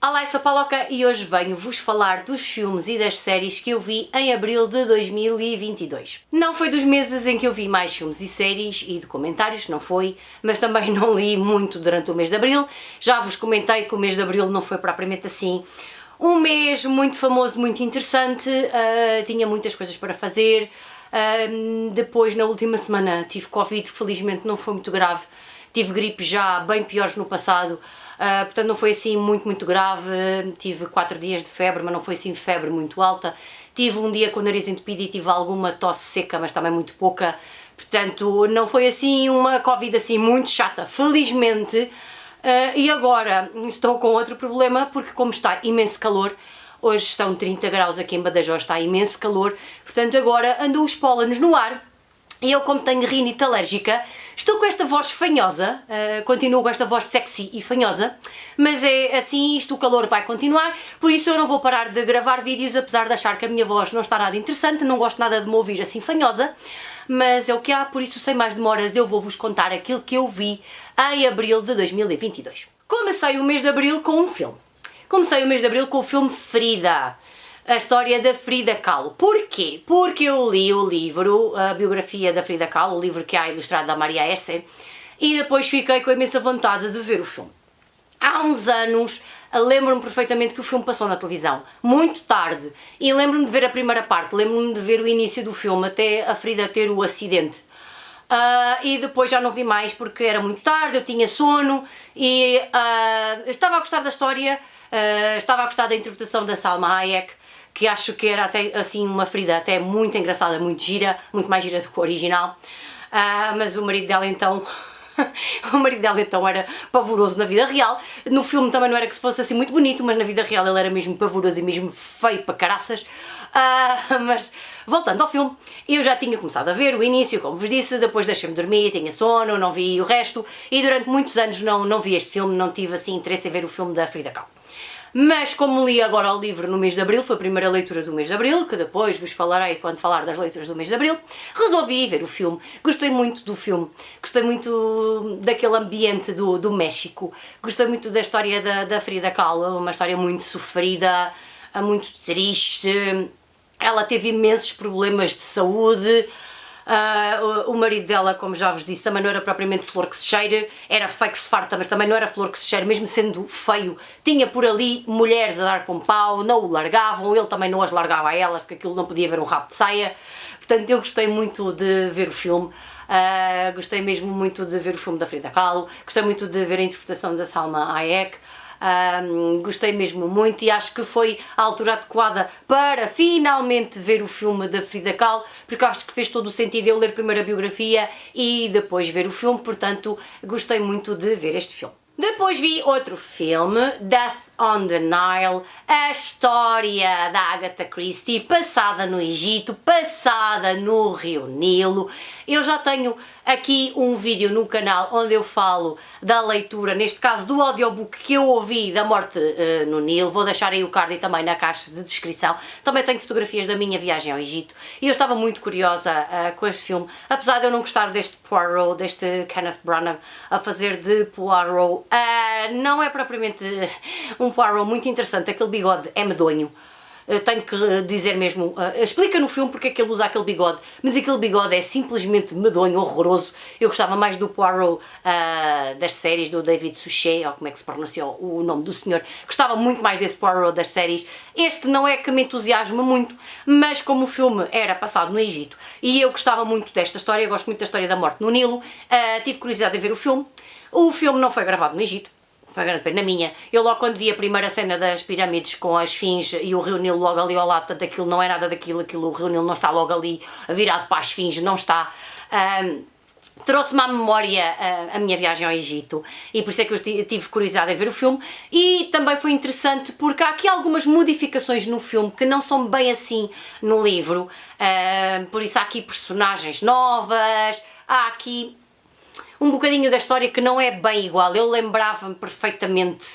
Olá, eu sou a Paloca e hoje venho-vos falar dos filmes e das séries que eu vi em abril de 2022. Não foi dos meses em que eu vi mais filmes e séries e documentários, não foi, mas também não li muito durante o mês de abril. Já vos comentei que o mês de abril não foi propriamente assim um mês muito famoso, muito interessante, tinha muitas coisas para fazer. Depois, na última semana, tive Covid, felizmente não foi muito grave. Tive gripe já bem piores no passado, portanto não foi assim muito grave. Tive 4 dias de febre, mas não foi assim febre muito alta. Tive um dia com o nariz entupido e tive alguma tosse seca, mas também muito pouca. Portanto, não foi assim uma Covid assim muito chata, felizmente. E agora estou com outro problema, porque como está imenso calor, hoje estão 30 graus aqui em Badajoz, está imenso calor, portanto agora andam os pólenes no ar. E eu, como tenho rinite alérgica, estou com esta voz fanhosa, continuo com esta voz sexy e fanhosa, mas é assim, o calor vai continuar, por isso eu não vou parar de gravar vídeos, apesar de achar que a minha voz não está nada interessante, não gosto nada de me ouvir assim fanhosa, mas é o que há, por isso sem mais demoras eu vou-vos contar aquilo que eu vi em abril de 2022. Comecei o mês de abril com um filme. Comecei o mês de abril com o filme Frida. A história da Frida Kahlo. Porquê? Porque eu li o livro, a biografia da Frida Kahlo, o livro que há ilustrado da Maria Esse, e depois fiquei com a imensa vontade de ver o filme. Há uns anos, lembro-me perfeitamente que o filme passou na televisão, muito tarde, e lembro-me de ver a primeira parte, lembro-me de ver o início do filme, até a Frida ter o acidente. E depois já não vi mais porque era muito tarde, eu tinha sono, e estava a gostar da história, estava a gostar da interpretação da Salma Hayek, que acho que era assim uma Frida até muito engraçada, muito gira, muito mais gira do que o original, mas o marido dela então, era pavoroso na vida real. No filme também não era que se fosse assim muito bonito, mas na vida real ele era mesmo pavoroso e mesmo feio para caraças. Mas voltando ao filme, eu já tinha começado a ver o início, como vos disse, depois deixei-me dormir, tinha sono, não vi o resto, e durante muitos anos não vi este filme, não tive assim interesse em ver o filme da Frida Kahlo. Mas como li agora o livro no mês de abril, foi a primeira leitura do mês de abril, que depois vos falarei quando falar das leituras do mês de abril, resolvi ver o filme. Gostei muito do filme, gostei muito daquele ambiente do México, gostei muito da história da Frida Kahlo, uma história muito sofrida, muito triste. Ela teve imensos problemas de saúde. O marido dela, como já vos disse, também não era propriamente flor que se cheire, era feio que se farta, mas também não era flor que se cheire, mesmo sendo feio. Tinha por ali mulheres a dar com pau, não o largavam, ele também não as largava a elas, porque aquilo não podia ver um rabo de saia. Portanto, eu gostei muito de ver o filme, gostei mesmo muito de ver o filme da Frida Kahlo, gostei muito de ver a interpretação da Salma Hayek. Gostei mesmo muito e acho que foi a altura adequada para finalmente ver o filme da Frida Kahlo, porque acho que fez todo o sentido eu ler primeiro a biografia e depois ver o filme, portanto gostei muito de ver este filme. Depois vi outro filme, Death on the Nile, a história da Agatha Christie, passada no Egito, passada no Rio Nilo. Eu já tenho aqui um vídeo no canal onde eu falo da leitura, neste caso do audiobook que eu ouvi da morte no Nilo. Vou deixar aí o card e também na caixa de descrição. Também tenho fotografias da minha viagem ao Egito e eu estava muito curiosa com este filme, apesar de eu não gostar deste Poirot, deste Kenneth Branagh a fazer de Poirot. Não é propriamente um Poirot muito interessante, aquele bigode é medonho. Tenho que dizer mesmo, explica no filme porque é que ele usa aquele bigode, mas aquele bigode é simplesmente medonho, horroroso. Eu gostava mais do Poirot das séries, do David Suchet, ou como é que se pronunciou o nome do senhor. Gostava muito mais desse Poirot das séries. Este não é que me entusiasma muito, mas como o filme era passado no Egito e eu gostava muito desta história, eu gosto muito da história da morte no Nilo, tive curiosidade de ver o filme. O filme não foi gravado no Egito, foi grande pena minha. Eu logo quando vi a primeira cena das pirâmides com as fins e o Rio Nilo logo ali ao lado, portanto aquilo não é nada daquilo, o Rio Nilo não está logo ali virado para as fins, não está. Trouxe-me à memória a minha viagem ao Egito e por isso é que eu tive curiosidade em ver o filme, e também foi interessante porque há aqui algumas modificações no filme que não são bem assim no livro, por isso há aqui personagens novas, há aqui um bocadinho da história que não é bem igual. Eu lembrava-me perfeitamente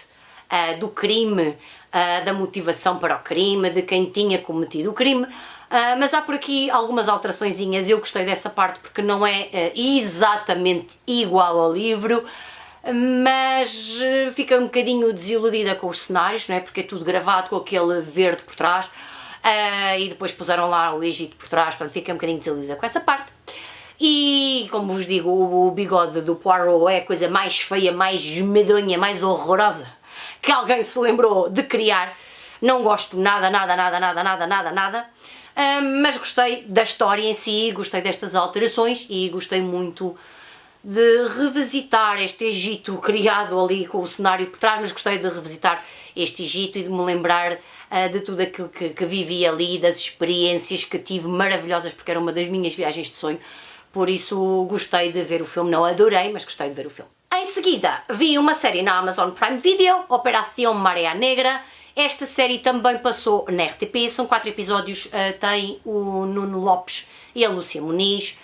do crime, da motivação para o crime, de quem tinha cometido o crime, mas há por aqui algumas alteraçõezinhas. Eu gostei dessa parte porque não é exatamente igual ao livro. mas fica um bocadinho desiludida com os cenários, não é? Porque é tudo gravado com aquele verde por trás, e depois puseram lá o Egito por trás, portanto fica um bocadinho desiludida com essa parte. E, como vos digo, o bigode do Poirot é a coisa mais feia, mais medonha, mais horrorosa que alguém se lembrou de criar. Não gosto nada, mas gostei da história em si, gostei destas alterações e gostei muito de revisitar este Egito criado ali com o cenário por trás, mas gostei de revisitar este Egito e de me lembrar de tudo aquilo que vivi ali, das experiências que tive maravilhosas, porque era uma das minhas viagens de sonho. Por isso gostei de ver o filme, não adorei, mas gostei de ver o filme. Em seguida, vi uma série na Amazon Prime Video, Operação Maré Negra. Esta série também passou na RTP, são 4 episódios, tem o Nuno Lopes e a Lúcia Muniz.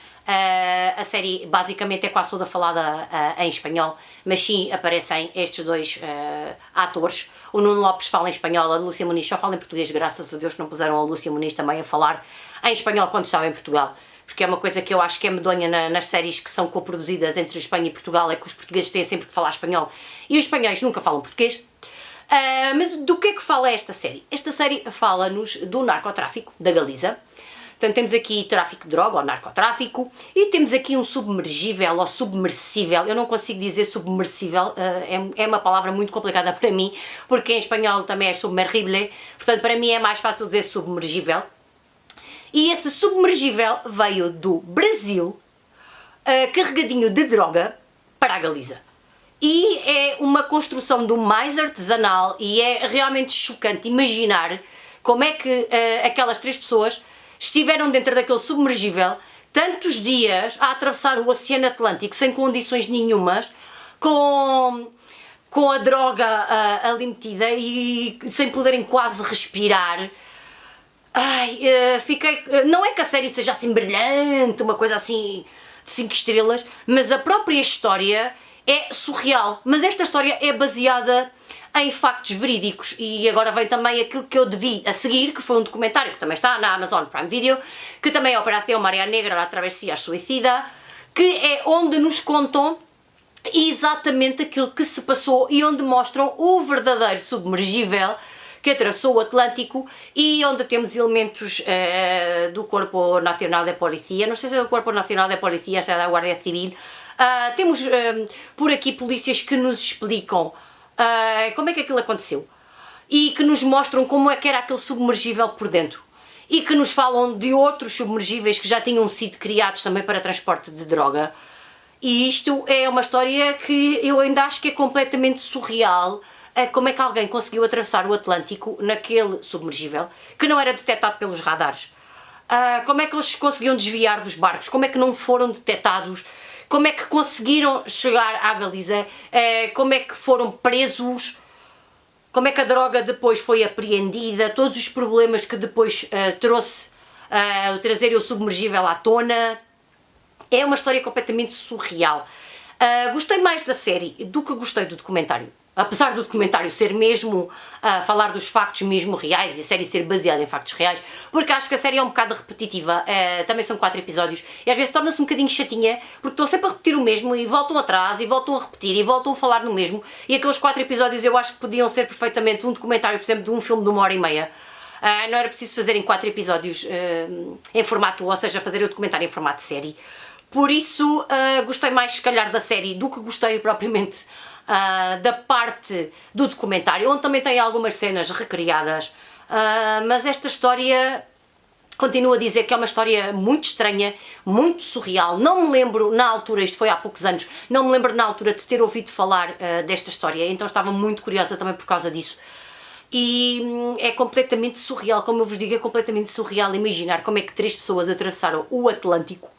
A série basicamente é quase toda falada em espanhol, mas sim aparecem estes dois atores. O Nuno Lopes fala em espanhol, a Lúcia Muniz só fala em português, graças a Deus que não puseram a Lúcia Muniz também a falar em espanhol quando estava em Portugal. Porque é uma coisa que eu acho que é medonha nas séries que são coproduzidas entre Espanha e Portugal, é que os portugueses têm sempre que falar espanhol e os espanhóis nunca falam português. Mas do que é que fala esta série? Esta série fala-nos do narcotráfico da Galiza. Portanto, temos aqui tráfico de droga ou narcotráfico e temos aqui um submergível ou submersível. Eu não consigo dizer submersível, é uma palavra muito complicada para mim, porque em espanhol também é submergible, portanto para mim é mais fácil dizer submergível. E esse submergível veio do Brasil, carregadinho de droga, para a Galiza. E é uma construção do mais artesanal e é realmente chocante imaginar como é que aquelas 3 pessoas estiveram dentro daquele submergível tantos dias a atravessar o Oceano Atlântico sem condições nenhumas, com a droga ali metida e sem poderem quase respirar. Ai, não é que a série seja assim brilhante, uma coisa assim de 5 estrelas, mas a própria história é surreal. Mas esta história é baseada em factos verídicos e agora vem também aquilo que eu devi a seguir, que foi um documentário que também está na Amazon Prime Video, que também é a Operação Maré Negra, a Travessia Suicida, que é onde nos contam exatamente aquilo que se passou e onde mostram o verdadeiro submergível que atravessou o Atlântico e onde temos elementos do Corpo Nacional de Policía, não sei se é do Corpo Nacional de Policía, se é da Guardia Civil. Temos por aqui polícias que nos explicam como é que aquilo aconteceu e que nos mostram como é que era aquele submergível por dentro e que nos falam de outros submergíveis que já tinham sido criados também para transporte de droga. E isto é uma história que eu ainda acho que é completamente surreal. Como é que alguém conseguiu atravessar o Atlântico naquele submergível que não era detectado pelos radares? Como é que eles conseguiam desviar dos barcos? Como é que não foram detectados? Como é que conseguiram chegar à Galiza? Como é que foram presos? Como é que a droga depois foi apreendida? Todos os problemas que depois trouxe trazer o submergível à tona. É uma história completamente surreal. Gostei mais da série do que gostei do documentário. Apesar do documentário ser mesmo falar dos factos mesmo reais e a série ser baseada em factos reais, porque acho que a série é um bocado repetitiva, também são 4 episódios e às vezes torna-se um bocadinho chatinha porque estão sempre a repetir o mesmo e voltam atrás e voltam a repetir e voltam a falar no mesmo, e aqueles 4 episódios eu acho que podiam ser perfeitamente um documentário, por exemplo, de um filme de 1h30. Não era preciso fazerem 4 episódios em formato, ou seja, fazer o documentário em formato de série. Por isso gostei mais se calhar da série do que gostei propriamente da parte do documentário, onde também tem algumas cenas recriadas, mas esta história continuo a dizer que é uma história muito estranha, muito surreal. Não me lembro na altura, isto foi há poucos anos, não me lembro na altura de ter ouvido falar desta história, então estava muito curiosa também por causa disso. E é completamente surreal, como eu vos digo, é completamente surreal imaginar como é que 3 pessoas atravessaram o Atlântico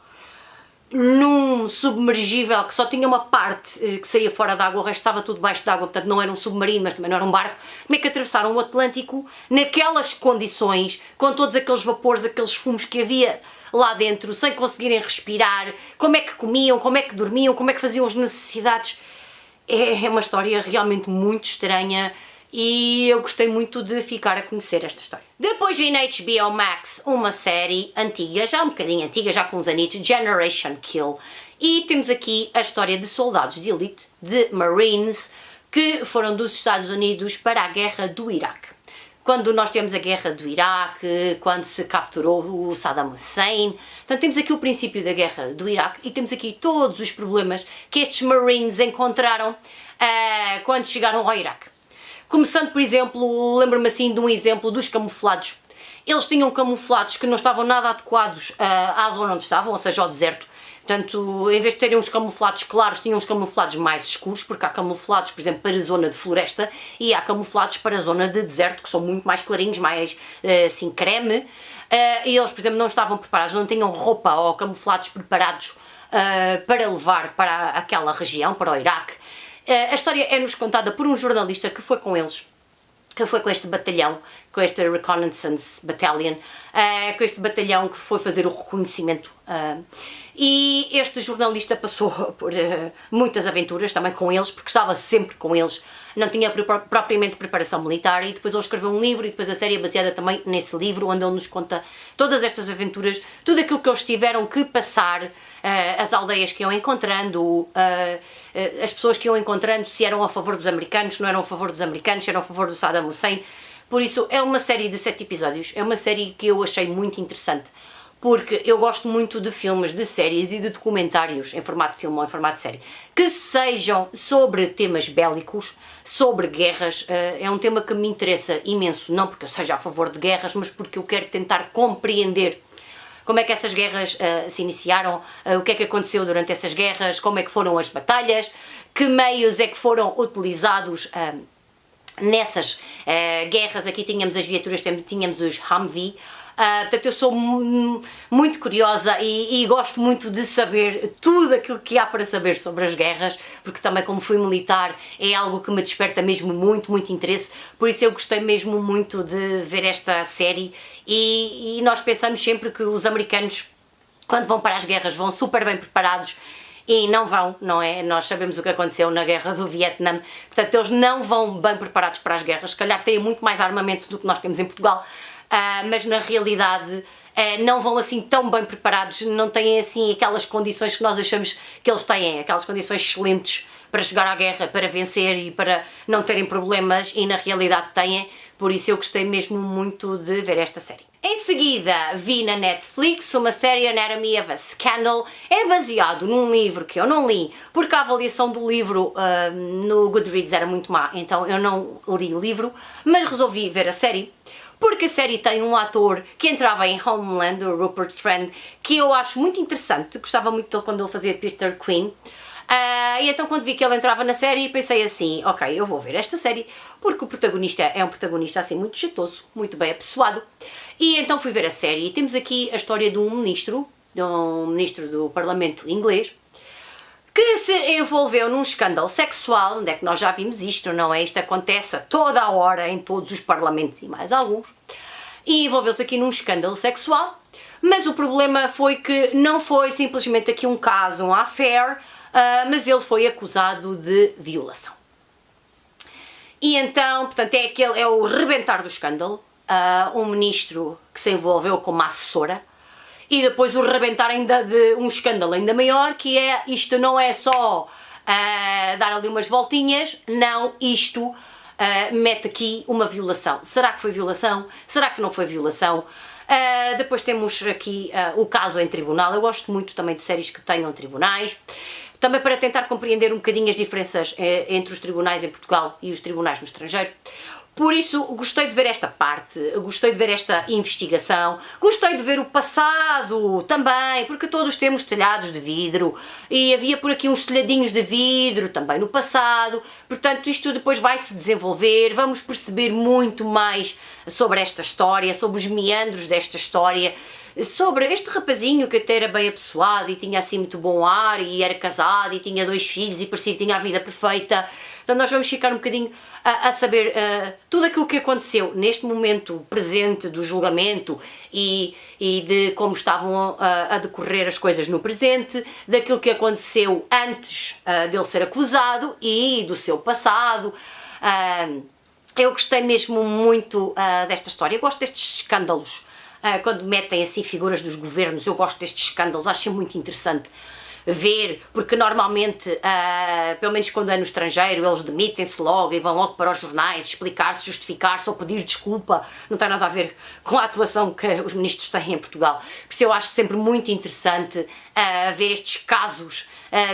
num submergível que só tinha uma parte que saía fora d'água, o resto estava tudo debaixo d'água, portanto não era um submarino, mas também não era um barco. Como é que atravessaram o Atlântico naquelas condições, com todos aqueles vapores, aqueles fumos que havia lá dentro, sem conseguirem respirar? Como é que comiam, como é que dormiam, como é que faziam as necessidades? É uma história realmente muito estranha e eu gostei muito de ficar a conhecer esta história. Depois vi na HBO Max uma série antiga, já um bocadinho antiga, já com uns anitos, Generation Kill, e temos aqui a história de soldados de elite, de Marines, que foram dos Estados Unidos para a guerra do Iraque. Quando nós tivemos a guerra do Iraque, quando se capturou o Saddam Hussein. Portanto, temos aqui o princípio da guerra do Iraque e temos aqui todos os problemas que estes Marines encontraram quando chegaram ao Iraque. Começando, por exemplo, lembro-me assim de um exemplo dos camuflados. Eles tinham camuflados que não estavam nada adequados à zona onde estavam, ou seja, ao deserto. Portanto, em vez de terem uns camuflados claros, tinham uns camuflados mais escuros, porque há camuflados, por exemplo, para a zona de floresta e há camuflados para a zona de deserto, que são muito mais clarinhos, mais assim creme. E eles, por exemplo, não estavam preparados, não tinham roupa ou camuflados preparados para levar para aquela região, para o Iraque. A história é-nos contada por um jornalista que foi com eles, que foi com este batalhão, com este Reconnaissance Battalion, com este batalhão que foi fazer o reconhecimento. E este jornalista passou por muitas aventuras também com eles, porque estava sempre com eles, não tinha propriamente preparação militar, e depois ele escreveu um livro, e depois a série é baseada também nesse livro, onde ele nos conta todas estas aventuras, tudo aquilo que eles tiveram que passar, as aldeias que iam encontrando, as pessoas que iam encontrando, se eram a favor dos americanos, se não eram a favor dos americanos, se eram a favor do Saddam Hussein. Por isso é uma série de 7 episódios, é uma série que eu achei muito interessante, porque eu gosto muito de filmes, de séries e de documentários em formato de filme ou em formato de série, que sejam sobre temas bélicos, sobre guerras. É um tema que me interessa imenso, não porque eu seja a favor de guerras, mas porque eu quero tentar compreender como é que essas guerras se iniciaram, o que é que aconteceu durante essas guerras, como é que foram as batalhas, que meios é que foram utilizados nessas guerras. Aqui tínhamos as viaturas, tínhamos os Humvee. Portanto, eu sou muito curiosa e gosto muito de saber tudo aquilo que há para saber sobre as guerras, porque também, como fui militar, é algo que me desperta mesmo muito interesse. Por isso eu gostei mesmo muito de ver esta série, e nós pensamos sempre que os americanos, quando vão para as guerras, vão super bem preparados, e não vão, não é? Nós sabemos o que aconteceu na guerra do Vietnã. Portanto, eles não vão bem preparados para as guerras, se calhar têm muito mais armamento do que nós temos em Portugal, mas na realidade não vão assim tão bem preparados, não têm assim aquelas condições que nós achamos que eles têm, aquelas condições excelentes para chegar à guerra, para vencer e para não terem problemas, e na realidade têm. Por isso eu gostei mesmo muito de ver esta série. Em seguida vi na Netflix uma série, Anatomy of a Scandal. É baseado num livro que eu não li, porque a avaliação do livro no Goodreads era muito má, então eu não li o livro, mas resolvi ver a série, porque a série tem um ator que entrava em Homeland, o Rupert Friend, que eu acho muito interessante, gostava muito dele quando ele fazia Peter Quinn. E então, quando vi que ele entrava na série, pensei assim, ok, eu vou ver esta série, porque o protagonista é um protagonista assim muito jeitoso, muito bem apessoado. E então fui ver a série, e temos aqui a história de um ministro do Parlamento inglês, que se envolveu num escândalo sexual. Onde é que nós já vimos isto, não é? Isto acontece a toda a hora em todos os parlamentos e mais alguns. E envolveu-se aqui num escândalo sexual, mas o problema foi que não foi simplesmente aqui um caso, um affair, mas ele foi acusado de violação. E então, portanto, é o rebentar do escândalo, um ministro que se envolveu com uma assessora, e depois o rebentar ainda de um escândalo ainda maior, que é, isto não é só dar ali umas voltinhas, não, isto mete aqui uma violação. Será que foi violação? Será que não foi violação? Depois temos aqui o caso em tribunal. Eu gosto muito também de séries que tenham tribunais, também para tentar compreender um bocadinho as diferenças entre os tribunais em Portugal e os tribunais no estrangeiro. Por isso, gostei de ver esta parte, gostei de ver esta investigação, gostei de ver o passado também, porque todos temos telhados de vidro e havia por aqui uns telhadinhos de vidro também no passado. Portanto, isto depois vai se desenvolver, vamos perceber muito mais sobre esta história, sobre os meandros desta história, sobre este rapazinho que até era bem apessoado e tinha assim muito bom ar e era casado e tinha 2 filhos e parecia que tinha a vida perfeita. Então nós vamos ficar um bocadinho a saber tudo aquilo que aconteceu neste momento presente do julgamento e de como estavam a decorrer as coisas no presente, daquilo que aconteceu antes dele ser acusado e do seu passado. Eu gostei mesmo muito desta história, eu gosto destes escândalos, quando metem assim figuras dos governos, eu gosto destes escândalos, acho muito interessante ver, porque normalmente, pelo menos quando é no estrangeiro, eles demitem-se logo e vão logo para os jornais explicar-se, justificar-se ou pedir desculpa, não tem nada a ver com a atuação que os ministros têm em Portugal. Por isso eu acho sempre muito interessante ver estes casos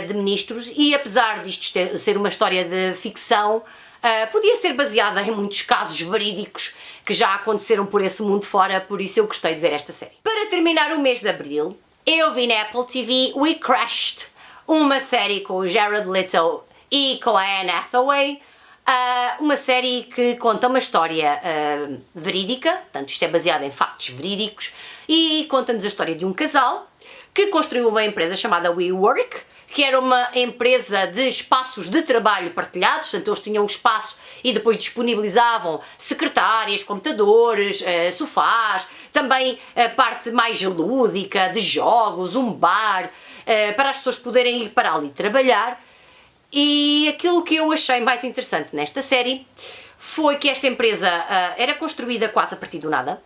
de ministros e apesar disto ser uma história de ficção, podia ser baseada em muitos casos verídicos que já aconteceram por esse mundo fora, por isso eu gostei de ver esta série. Para terminar o mês de Abril, eu vi na Apple TV We Crashed, uma série com o Jared Leto e com a Anne Hathaway, uma série que conta uma história verídica, portanto isto é baseado em factos verídicos, e conta-nos a história de um casal que construiu uma empresa chamada WeWork, que era uma empresa de espaços de trabalho partilhados, portanto eles tinham um espaço e depois disponibilizavam secretárias, computadores, sofás, também a parte mais lúdica de jogos, um bar, para as pessoas poderem ir para ali trabalhar. E aquilo que eu achei mais interessante nesta série foi que esta empresa era construída quase a partir do nada,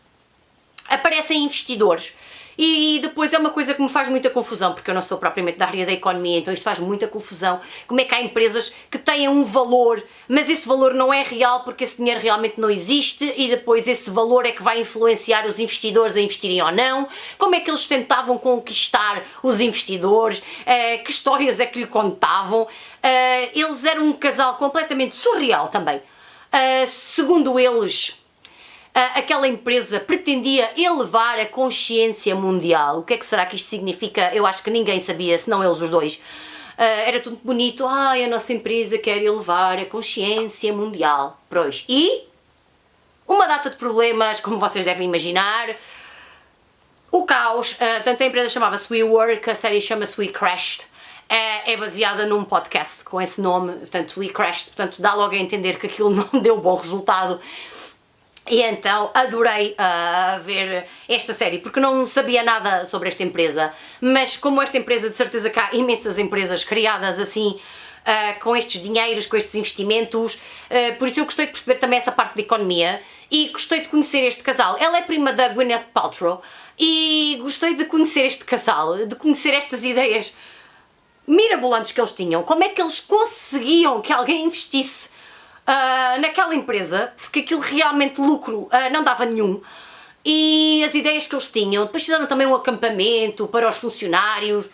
aparecem investidores. E depois é uma coisa que me faz muita confusão, porque eu não sou propriamente da área da economia, então isto faz muita confusão. Como é que há empresas que têm um valor, mas esse valor não é real porque esse dinheiro realmente não existe e depois esse valor é que vai influenciar os investidores a investirem ou não? Como é que eles tentavam conquistar os investidores? Que histórias é que lhe contavam? Eles eram um casal completamente surreal também. Segundo eles, aquela empresa pretendia elevar a consciência mundial. O que é que será que isto significa? Eu acho que ninguém sabia, senão eles os dois. Era tudo bonito. A nossa empresa quer elevar a consciência mundial. Pois. E uma data de problemas, como vocês devem imaginar. O caos. Portanto, a empresa chamava-se WeWork, a série chama-se We Crashed. É baseada num podcast com esse nome, portanto, We Crashed. Portanto, dá logo a entender que aquilo não deu bom resultado. E então adorei ver esta série, porque não sabia nada sobre esta empresa, mas como esta empresa, de certeza que há imensas empresas criadas assim, com estes dinheiros, com estes investimentos, por isso eu gostei de perceber também essa parte da economia e gostei de conhecer este casal. Ela é prima da Gwyneth Paltrow e gostei de conhecer este casal, de conhecer estas ideias mirabolantes que eles tinham, como é que eles conseguiam que alguém investisse naquela empresa, porque aquilo realmente lucro não dava nenhum, e as ideias que eles tinham. Depois fizeram também um acampamento para os funcionários,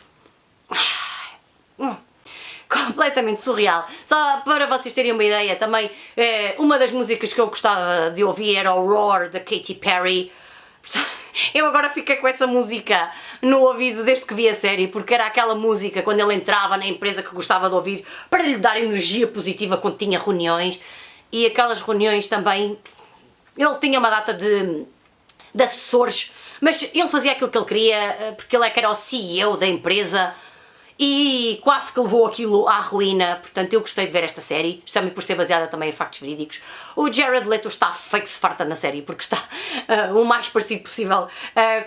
completamente surreal. Só para vocês terem uma ideia, também uma das músicas que eu gostava de ouvir era o Roar da Katy Perry. Eu agora fiquei com essa música no ouvido desde que vi a série, porque era aquela música quando ele entrava na empresa que gostava de ouvir para lhe dar energia positiva quando tinha reuniões, e aquelas reuniões também, ele tinha uma data de assessores, mas ele fazia aquilo que ele queria, porque ele é que era o CEO da empresa, e quase que levou aquilo à ruína. Portanto, eu gostei de ver esta série, justamente por ser baseada também em factos verídicos. O Jared Leto está feito se farta na série, porque está o mais parecido possível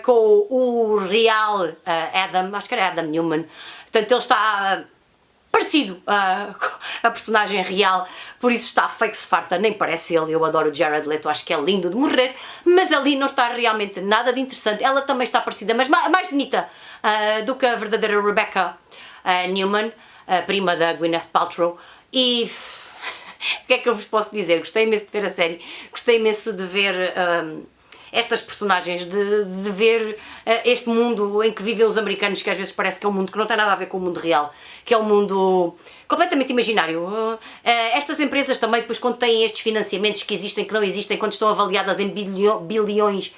com o real Adam, acho que era Adam Newman. Portanto, ele está parecido com a personagem real, por isso está feito se farta, nem parece ele. Eu adoro o Jared Leto, acho que é lindo de morrer, mas ali não está realmente nada de interessante. Ela também está parecida, mas mais bonita do que a verdadeira Rebecca Newman, a prima da Gwyneth Paltrow. E o que é que eu vos posso dizer? Gostei imenso de ver a série, gostei imenso de ver estas personagens, de ver este mundo em que vivem os americanos, que às vezes parece que é um mundo que não tem nada a ver com o mundo real, que é um mundo completamente imaginário. Estas empresas também, depois, quando têm estes financiamentos que existem, que não existem, quando estão avaliadas em bilhões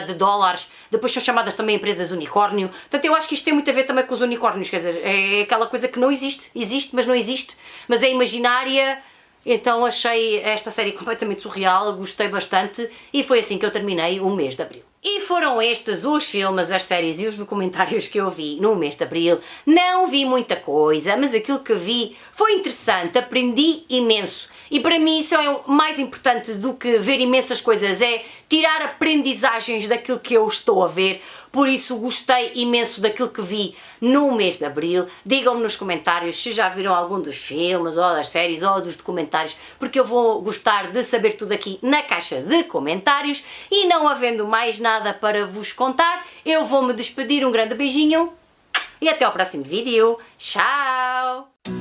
de dólares, depois são chamadas também empresas unicórnio. Portanto, eu acho que isto tem muito a ver também com os unicórnios, quer dizer, é aquela coisa que não existe, mas não existe, mas é imaginária. Então achei esta série completamente surreal, gostei bastante e foi assim que eu terminei o mês de Abril. E foram estes os filmes, as séries e os documentários que eu vi no mês de Abril. Não vi muita coisa, mas aquilo que vi foi interessante, aprendi imenso. E para mim isso é o mais importante do que ver imensas coisas, é tirar aprendizagens daquilo que eu estou a ver. Por isso gostei imenso daquilo que vi no mês de Abril. Digam-me nos comentários se já viram algum dos filmes, ou das séries, ou dos documentários, porque eu vou gostar de saber tudo aqui na caixa de comentários. E não havendo mais nada para vos contar, eu vou me despedir. Um grande beijinho e até ao próximo vídeo. Tchau!